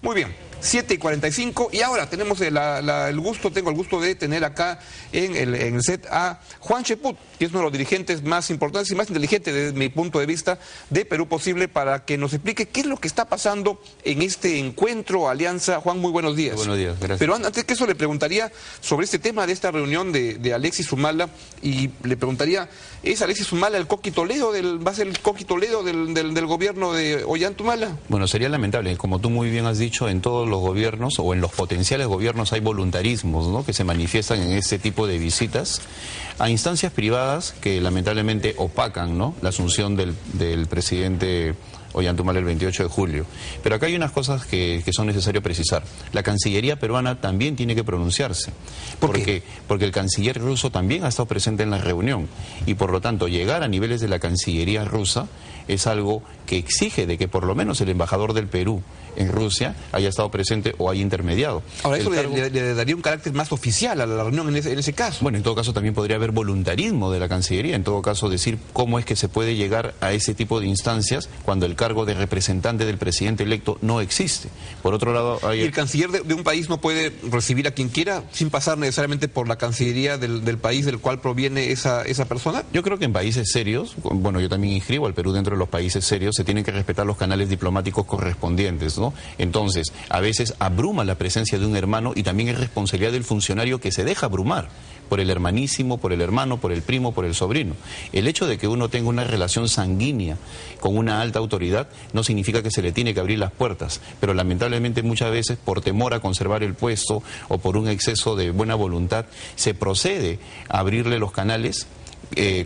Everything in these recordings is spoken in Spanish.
Muy bien, 7:45 y ahora tenemos tengo el gusto de tener acá en el set a Juan Cheput, que es uno de los dirigentes más importantes y más inteligentes desde mi punto de vista de Perú Posible, para que nos explique qué es lo que está pasando en este encuentro, alianza. Juan, muy buenos días. Buenos días, gracias. Pero antes que eso le preguntaría sobre este tema de esta reunión de Alexis Humala, y le preguntaría, ¿es Alexis Humala el Coqui Toledo va a ser el Coqui Toledo del gobierno de Ollanta Humala? Bueno, sería lamentable, como tú muy bien has dicho, en todos los gobiernos o en los potenciales gobiernos hay voluntarismos, ¿no?, que se manifiestan en este tipo de visitas a instancias privadas que lamentablemente opacan, ¿no?, la asunción del presidente Ollanta Humala el 28 de julio. Pero acá hay unas cosas que son necesario precisar. La Cancillería peruana también tiene que pronunciarse. ¿Por qué? Porque el canciller ruso también ha estado presente en la reunión y por lo tanto llegar a niveles de la Cancillería rusa es algo que exige de que por lo menos el embajador del Perú en Rusia haya estado presente o haya intermediado. Ahora, eso le daría un carácter más oficial a la reunión en ese caso. Bueno, en todo caso también podría haber voluntarismo de la Cancillería, en todo caso decir cómo es que se puede llegar a ese tipo de instancias cuando el cargo de representante del presidente electo no existe. Por otro lado, ¿Y el canciller de un país no puede recibir a quien quiera sin pasar necesariamente por la Cancillería del país del cual proviene esa persona? Yo creo que en países serios, bueno, yo también inscribo al Perú dentro de los países serios, se tienen que respetar los canales diplomáticos correspondientes, ¿no? Entonces, a veces abruma la presencia de un hermano y también es responsabilidad del funcionario que se deja abrumar por el hermanísimo, por el hermano, por el primo, por el sobrino. El hecho de que uno tenga una relación sanguínea con una alta autoridad no significa que se le tiene que abrir las puertas, pero lamentablemente muchas veces por temor a conservar el puesto o por un exceso de buena voluntad se procede a abrirle los canales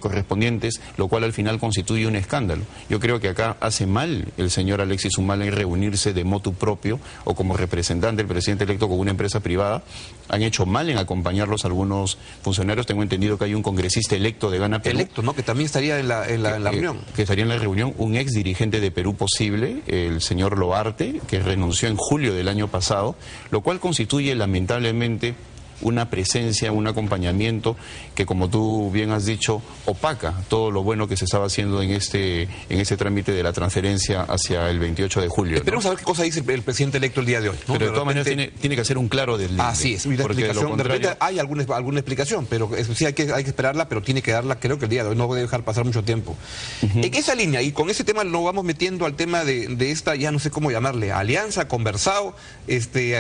correspondientes, lo cual al final constituye un escándalo. Yo creo que acá hace mal el señor Alexis Humala en reunirse de motu propio o como representante del presidente electo con una empresa privada. Han hecho mal en acompañarlos algunos funcionarios. Tengo entendido que hay un congresista electo de Gana Perú. Electo, ¿no?, que también estaría en la reunión. Que estaría en la reunión un ex dirigente de Perú Posible, el señor Loarte, que renunció en julio del año pasado, lo cual constituye lamentablemente una presencia, un acompañamiento que, como tú bien has dicho, opaca todo lo bueno que se estaba haciendo en este trámite de la transferencia hacia el 28 de julio. Esperemos a ver qué cosa dice el presidente electo el día de hoy, ¿no? Pero de todas maneras tiene que hacer un claro del límite. Así es, de repente hay alguna explicación, pero sí hay que esperarla, pero tiene que darla, creo que el día de hoy, no puede dejar pasar mucho tiempo. En esa línea, y con ese tema nos vamos metiendo al tema de esta, ya no sé cómo llamarle, alianza, conversado,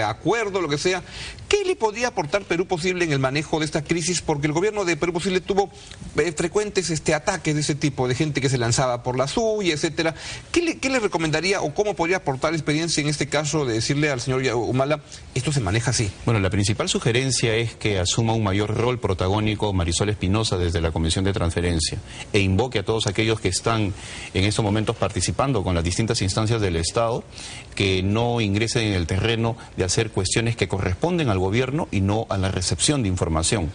acuerdo, lo que sea. ¿Qué le podría aportar Perú Posible en el manejo de esta crisis? Porque el gobierno de Perú Posible tuvo frecuentes ataques de ese tipo, de gente que se lanzaba por la suya, etcétera. ¿Qué le recomendaría o cómo podría aportar experiencia en este caso de decirle al señor Humala, esto se maneja así? Bueno, la principal sugerencia es que asuma un mayor rol protagónico Marisol Espinosa desde la Comisión de Transferencia e invoque a todos aquellos que están en estos momentos participando con las distintas instancias del Estado que no ingresen en el terreno de hacer cuestiones que corresponden al gobierno y no a la recepción de información.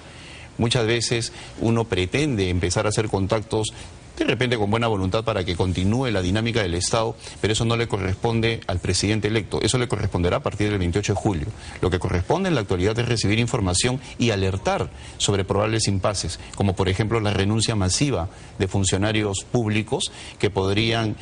Muchas veces uno pretende empezar a hacer contactos de repente con buena voluntad para que continúe la dinámica del Estado, pero eso no le corresponde al presidente electo, eso le corresponderá a partir del 28 de julio. Lo que corresponde en la actualidad es recibir información y alertar sobre probables impases, como por ejemplo la renuncia masiva de funcionarios públicos que podrían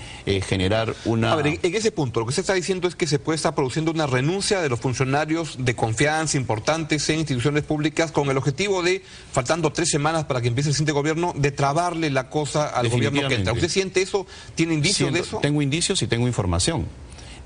generar una... A ver, en ese punto, lo que se está diciendo es que se puede estar produciendo una renuncia de los funcionarios de confianza importantes en instituciones públicas con el objetivo de, faltando 3 semanas para que empiece el siguiente gobierno, de trabarle la cosa al gobierno que entra. ¿Usted siente eso? ¿Tiene indicios de eso? Tengo indicios y tengo información.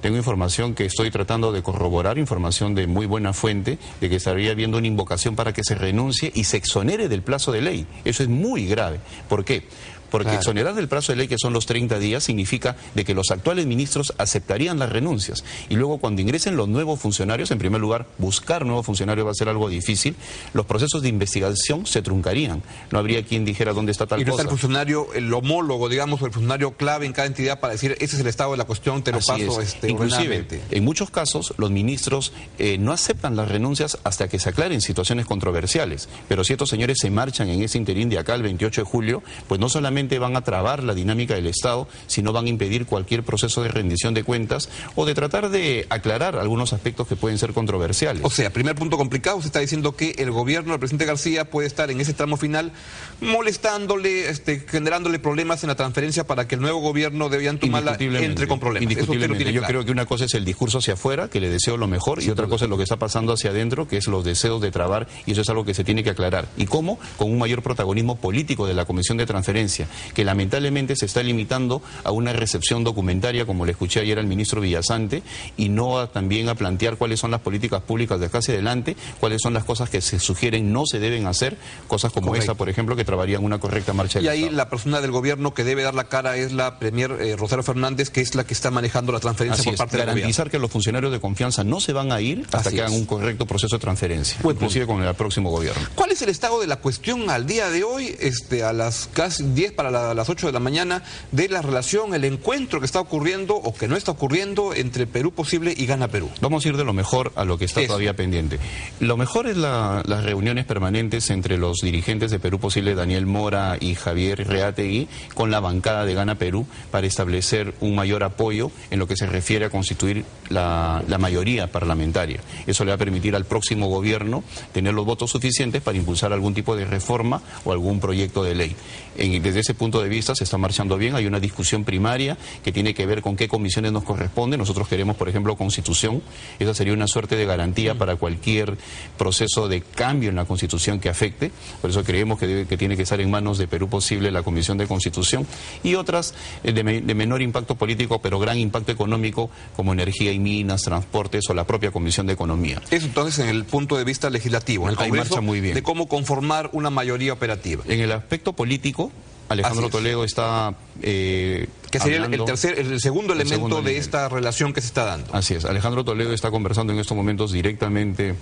Tengo información que estoy tratando de corroborar, información de muy buena fuente, de que estaría habiendo una invocación para que se renuncie y se exonere del plazo de ley. Eso es muy grave. ¿Por qué? Porque exonerar del plazo de ley, que son los 30 días, significa de que los actuales ministros aceptarían las renuncias. Y luego cuando ingresen los nuevos funcionarios, en primer lugar, buscar nuevos funcionarios va a ser algo difícil. Los procesos de investigación se truncarían. No habría quien dijera dónde está tal cosa. Y no está el funcionario, el homólogo, digamos, o el funcionario clave en cada entidad para decir, ese es el estado de la cuestión, te lo paso inclusive, en muchos casos, los ministros no aceptan las renuncias hasta que se aclaren situaciones controversiales. Pero si estos señores se marchan en ese interín de acá, el 28 de julio, pues no solamente solamente van a trabar la dinámica del Estado, sino van a impedir cualquier proceso de rendición de cuentas o de tratar de aclarar algunos aspectos que pueden ser controversiales. O sea, primer punto complicado, usted está diciendo que el gobierno del presidente García puede estar en ese tramo final molestándole, generándole problemas en la transferencia para que el nuevo gobierno de Ollantumala entre con problemas. Indiscutiblemente. Yo creo que una cosa es el discurso hacia afuera, que le deseo lo mejor, y otra cosa es lo que está pasando hacia adentro, que es los deseos de trabar, y eso es algo que se tiene que aclarar. ¿Y cómo? Con un mayor protagonismo político de la Comisión de Transferencia, que lamentablemente se está limitando a una recepción documentaria, como le escuché ayer al ministro Villasante, y no también a plantear cuáles son las políticas públicas de acá hacia adelante, cuáles son las cosas que se sugieren no se deben hacer, cosas como esa, por ejemplo, que trabarían una correcta marcha del Estado. Y ahí Estado. la persona del gobierno que debe dar la cara es la premier Rosario Fernández, que es la que está manejando la transferencia por parte del gobierno. Garantizar que los funcionarios de confianza no se van a ir hasta que hagan un correcto proceso de transferencia, inclusive con el próximo gobierno. ¿Cuál es el estado de la cuestión al día de hoy, a las casi 10 para las 8 de la mañana, de la relación, el encuentro que está ocurriendo o que no está ocurriendo entre Perú Posible y Gana Perú? Vamos a ir de lo mejor a lo que está todavía pendiente. Lo mejor es las reuniones permanentes entre los dirigentes de Perú Posible, Daniel Mora y Javier Reategui, con la bancada de Gana Perú, para establecer un mayor apoyo en lo que se refiere a constituir la mayoría parlamentaria. Eso le va a permitir al próximo gobierno tener los votos suficientes para impulsar algún tipo de reforma o algún proyecto de ley. Desde ese punto de vista se está marchando bien, hay una discusión primaria que tiene que ver con qué comisiones nos corresponden. Nosotros queremos, por ejemplo, Constitución. Esa sería una suerte de garantía para cualquier proceso de cambio en la Constitución que afecte. Por eso creemos que tiene que estar en manos de Perú Posible la Comisión de Constitución, y otras de menor impacto político pero gran impacto económico, como energía y minas, transportes o la propia Comisión de Economía. Eso entonces en el punto de vista legislativo, en el Congreso, marcha muy bien. De cómo conformar una mayoría operativa. En el aspecto político, Alejandro Toledo está que sería el segundo elemento de esta relación que se está dando. Así es, Alejandro Toledo está conversando en estos momentos directamente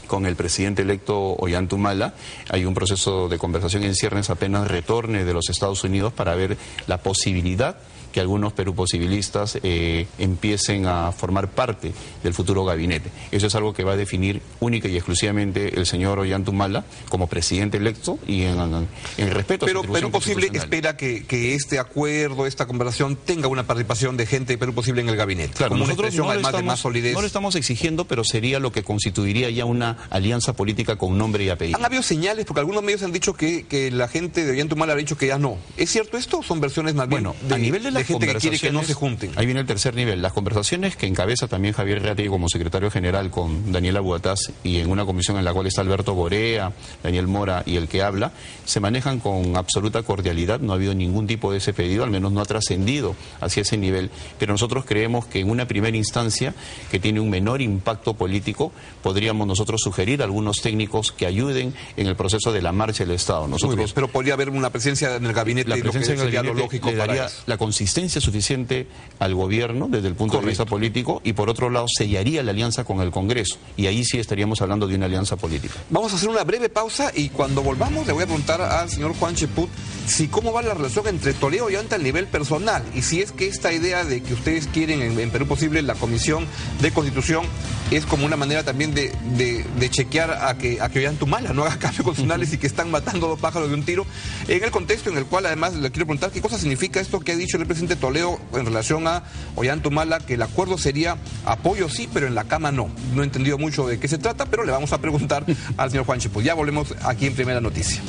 con el presidente electo Ollantumala. Hay un proceso de conversación en ciernes apenas retorne de los Estados Unidos para ver la posibilidad que algunos peruposibilistas empiecen a formar parte del futuro gabinete. Eso es algo que va a definir única y exclusivamente el señor Ollantumala como presidente electo y en respeto a su atribución Perú Posible constitucional. espera que este acuerdo, esta conversación tenga una participación de gente de Perú Posible en el gabinete. Claro, como nosotros una expresión, además de más solidez. No lo estamos exigiendo, pero sería lo que constituiría ya una alianza política con nombre y apellido. Han habido señales, porque algunos medios han dicho que la gente de Ollantumala ha dicho que ya no. ¿Es cierto esto o son versiones más bien a nivel de las gente que quiere que no se junten? Ahí viene el tercer nivel. Las conversaciones que encabeza también Javier Reategui como secretario general con Daniela Buatás, y en una comisión en la cual está Alberto Borea, Daniel Mora y el que habla, se manejan con absoluta cordialidad. No ha habido ningún tipo de ese pedido, al menos no ha trascendido hacia ese nivel. Pero nosotros creemos que en una primera instancia, que tiene un menor impacto político, podríamos nosotros sugerir algunos técnicos que ayuden en el proceso de la marcha del Estado. Nosotros, pero podría haber una presencia en el gabinete, la presencia en el sería gabinete lo lógico le para daría eso. la consistencia suficiente al gobierno desde el punto de vista político, y por otro lado sellaría la alianza con el Congreso, y ahí sí estaríamos hablando de una alianza política. Vamos a hacer una breve pausa y cuando volvamos le voy a preguntar al señor Juan Cheput si cómo va la relación entre Toledo y Ollanta a nivel personal, y si es que esta idea de que ustedes quieren en Perú Posible la Comisión de Constitución es como una manera también de chequear a que Ollantumala no haga cambios constitucionales y que están matando dos pájaros de un tiro, en el contexto en el cual además le quiero preguntar qué cosa significa esto que ha dicho el presidente Toledo en relación a Ollantumala, que el acuerdo sería apoyo sí, pero en la cama no. No he entendido mucho de qué se trata, pero le vamos a preguntar al señor Juan Cheput. Ya volvemos aquí en Primera Noticia.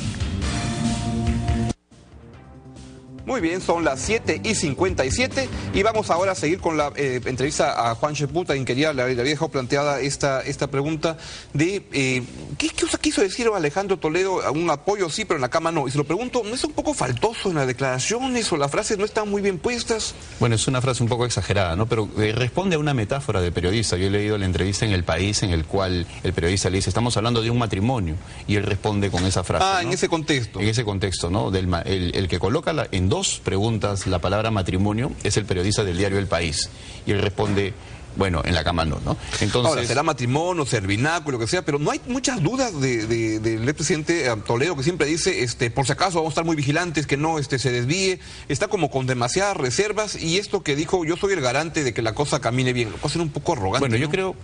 Muy bien, son las 7:57 y vamos ahora a seguir con la entrevista a Juan Cheput, a quien le había dejado planteada esta pregunta de ¿qué quiso decir Alejandro Toledo? Un apoyo sí, pero en la cama no. Y se lo pregunto, ¿no es un poco faltoso en las declaraciones o las frases no están muy bien puestas? Bueno, es una frase un poco exagerada, ¿no? Pero responde a una metáfora del periodista. Yo he leído la entrevista en El País en el cual el periodista le dice, estamos hablando de un matrimonio, y él responde con esa frase. Ah, ¿no? En ese contexto. En ese contexto, ¿no? El que coloca en dos preguntas la palabra matrimonio es el periodista del diario El País, y él responde, bueno, en la cama no, ¿no? Entonces, ahora, será matrimonio, servinaco, lo que sea, pero no hay muchas dudas del expresidente Toledo, que siempre dice, por si acaso vamos a estar muy vigilantes, que no se desvíe, está como con demasiadas reservas, y esto que dijo, yo soy el garante de que la cosa camine bien, lo puede ser un poco arrogante. bueno, ¿no?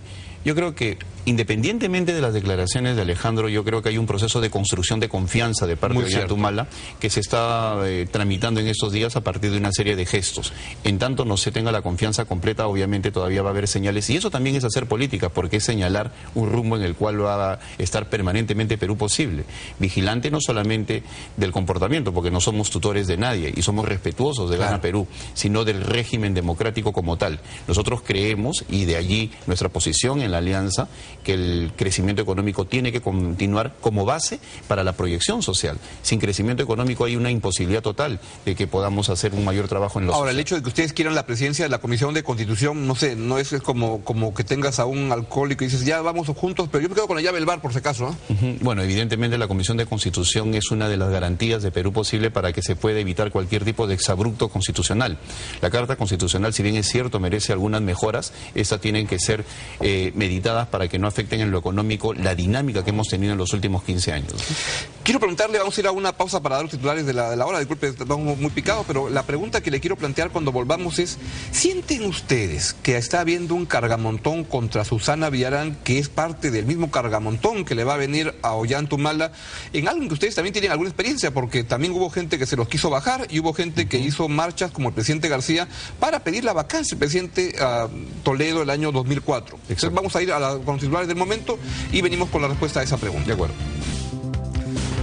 yo creo que Independientemente de las declaraciones de Alejandro, yo creo que hay un proceso de construcción de confianza de parte de Ollantumala que se está tramitando en estos días a partir de una serie de gestos. En tanto no se tenga la confianza completa, obviamente todavía va a haber señales, y eso también es hacer política, porque es señalar un rumbo en el cual va a estar permanentemente Perú posible. Vigilante no solamente del comportamiento, porque no somos tutores de nadie y somos respetuosos de Gana Perú, sino del régimen democrático como tal. Nosotros creemos, y de allí nuestra posición en la alianza, que el crecimiento económico tiene que continuar como base para la proyección social. Sin crecimiento económico hay una imposibilidad total de que podamos hacer un mayor trabajo en los Ahora, el hecho de que ustedes quieran la presidencia de la Comisión de Constitución, no sé, no es como que tengas a un alcohólico y dices, ya vamos juntos, pero yo me quedo con la llave del bar por si acaso, ¿no? Bueno, evidentemente la Comisión de Constitución es una de las garantías de Perú posible para que se pueda evitar cualquier tipo de exabrupto constitucional. La Carta Constitucional, si bien es cierto, merece algunas mejoras, estas tienen que ser meditadas para que no afecten en lo económico la dinámica que hemos tenido en los últimos 15 años. Quiero preguntarle, vamos a ir a una pausa para dar los titulares de la hora, disculpe, estamos muy picados, pero la pregunta que le quiero plantear cuando volvamos es, ¿sienten ustedes que está habiendo un cargamontón contra Susana Villarán, que es parte del mismo cargamontón que le va a venir a Ollantumala, en algo en que ustedes también tienen alguna experiencia, porque también hubo gente que se los quiso bajar y hubo gente que hizo marchas como el presidente García para pedir la vacancia del presidente Toledo el año 2004? Entonces vamos a ir con los titulares del momento y venimos con la respuesta a esa pregunta. De acuerdo.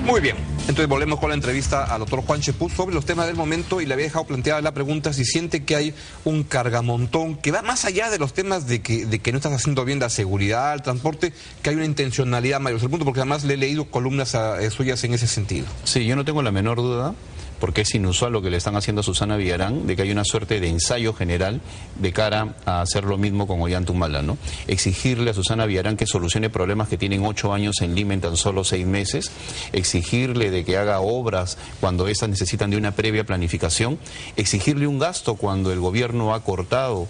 Muy bien, entonces volvemos con la entrevista al doctor Juan Chepuz sobre los temas del momento, y le había dejado planteada la pregunta si siente que hay un cargamontón que va más allá de los temas de que no estás haciendo bien la seguridad, el transporte, que hay una intencionalidad mayor. Es el punto, porque además le he leído columnas suyas en ese sentido. Sí, yo no tengo la menor duda, porque es inusual lo que le están haciendo a Susana Villarán, de que hay una suerte de ensayo general de cara a hacer lo mismo con Ollantumala, ¿no? Exigirle a Susana Villarán que solucione problemas que tienen 8 años en Lima en tan solo 6 meses, exigirle de que haga obras cuando estas necesitan de una previa planificación, exigirle un gasto cuando el gobierno ha cortado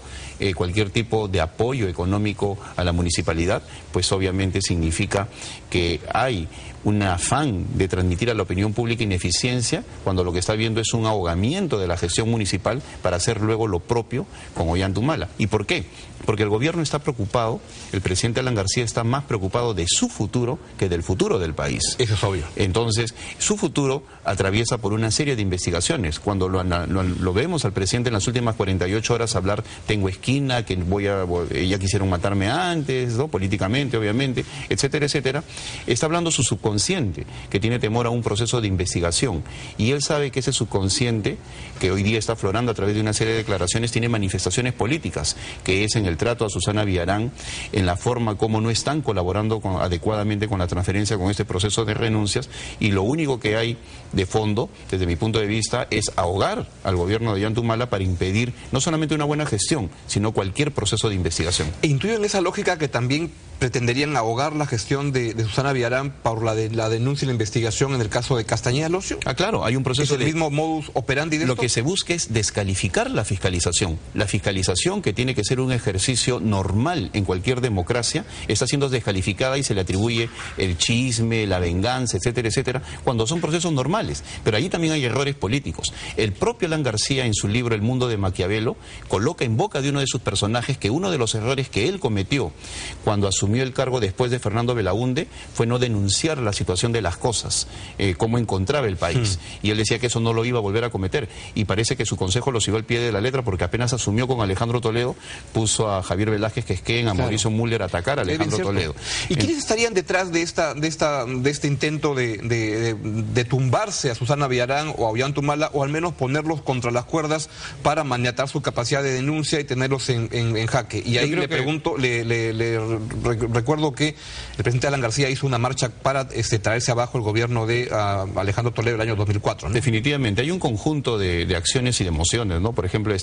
cualquier tipo de apoyo económico a la municipalidad, pues obviamente significa que hay un afán de transmitir a la opinión pública ineficiencia, cuando lo que está viendo es un ahogamiento de la gestión municipal para hacer luego lo propio con Ollantumala. ¿Y por qué? Porque el gobierno está preocupado, el presidente Alan García está más preocupado de su futuro que del futuro del país. Eso es obvio. Entonces, su futuro atraviesa por una serie de investigaciones. Cuando lo vemos al presidente en las últimas 48 horas hablar, tengo esquina, que ya quisieron matarme antes, ¿no? Políticamente, obviamente, etcétera, etcétera, está hablando su subconsciente, que tiene temor a un proceso de investigación. Y él sabe que ese subconsciente, que hoy día está aflorando a través de una serie de declaraciones, tiene manifestaciones políticas, que es en el trato a Susana Villarán, en la forma como no están colaborando adecuadamente con la transferencia, con este proceso de renuncias, y lo único que hay de fondo, desde mi punto de vista, es ahogar al gobierno de Ollantumala para impedir no solamente una buena gestión, sino cualquier proceso de investigación. E intuyo en esa lógica que también pretenderían ahogar la gestión de Susana Villarán por la denuncia y la investigación en el caso de Castañeda Locio. Ah, claro, hay un proceso de... ¿Es el mismo modus operandi de Lo esto? que se busca es descalificar la fiscalización. La fiscalización, que tiene que ser un ejercicio normal en cualquier democracia, está siendo descalificada y se le atribuye el chisme, la venganza, etcétera, etcétera, cuando son procesos normales. Pero allí también hay errores políticos. El propio Alan García, en su libro El mundo de Maquiavelo, coloca en boca de uno de sus personajes que uno de los errores que él cometió cuando asumió el cargo después de Fernando Belaúnde fue no denunciar la situación de las cosas, cómo encontraba el país. Y él decía que eso no lo iba a volver a cometer. Y parece que su consejo lo siguió al pie de la letra, porque apenas asumió con Alejandro Toledo, puso a Javier Velázquez Quesquén, a Mauricio Müller a atacar a Alejandro Toledo. ¿Y quiénes estarían detrás de este intento de tumbarse a Susana Villarán o a Ollantumala, o al menos ponerlos contra las cuerdas para maniatar su capacidad de denuncia y tenerlos en jaque? Y ahí le pregunto, recuerdo que el presidente Alan García hizo una marcha para traerse abajo el gobierno de Alejandro Toledo el año 2004, ¿no? Definitivamente, hay un conjunto de acciones y de emociones, ¿no? Por ejemplo,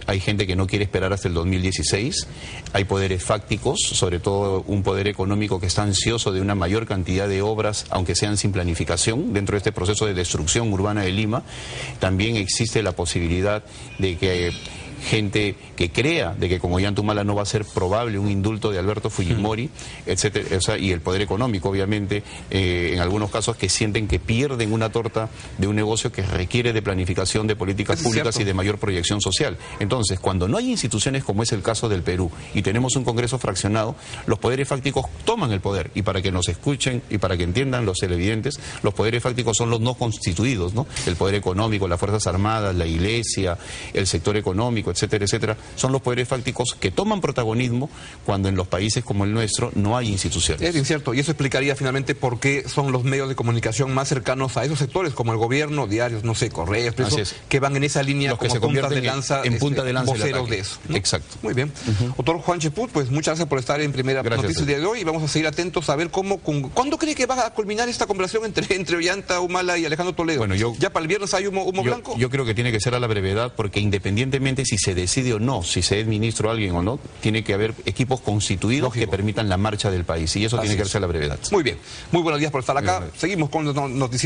hay gente que no quiere esperar hasta el 2016, hay poderes fácticos, sobre todo un poder económico que está ansioso de una mayor cantidad de obras, aunque sean sin planificación, dentro de este proceso de destrucción urbana de Lima. También existe la posibilidad de que gente que crea de que con Ollantumala no va a ser probable un indulto de Alberto Fujimori, etcétera, o sea, y el poder económico, obviamente, en algunos casos que sienten que pierden una torta de un negocio que requiere de planificación de políticas públicas y de mayor proyección social. Entonces, cuando no hay instituciones como es el caso del Perú y tenemos un Congreso fraccionado, los poderes fácticos toman el poder, y para que nos escuchen y para que entiendan los televidentes, los poderes fácticos son los no constituidos, ¿no? El poder económico, las Fuerzas Armadas, la Iglesia, el sector económico, etcétera, etcétera, son los poderes fácticos que toman protagonismo cuando en los países como el nuestro no hay instituciones. Es incierto, y eso explicaría finalmente por qué son los medios de comunicación más cercanos a esos sectores, como el gobierno, diarios, no sé, Correos, que van en esa línea, los que como se convierten en punta de lanza voceros de eso, ¿no? Exacto. Muy bien. Doctor Juan Cheput, pues muchas gracias por estar en Primera Noticia el día de hoy, y vamos a seguir atentos a ver ¿cuándo cree que va a culminar esta conversación entre Ollanta Humala y Alejandro Toledo? Bueno, ¿Ya para el viernes hay humo blanco? Yo creo que tiene que ser a la brevedad, porque independientemente si se decide o no, si se es ministro alguien o no, tiene que haber equipos constituidos que permitan la marcha del país, y eso tiene que ser a la brevedad. Muy bien, muy buenos días por estar acá. Seguimos con los noticieros.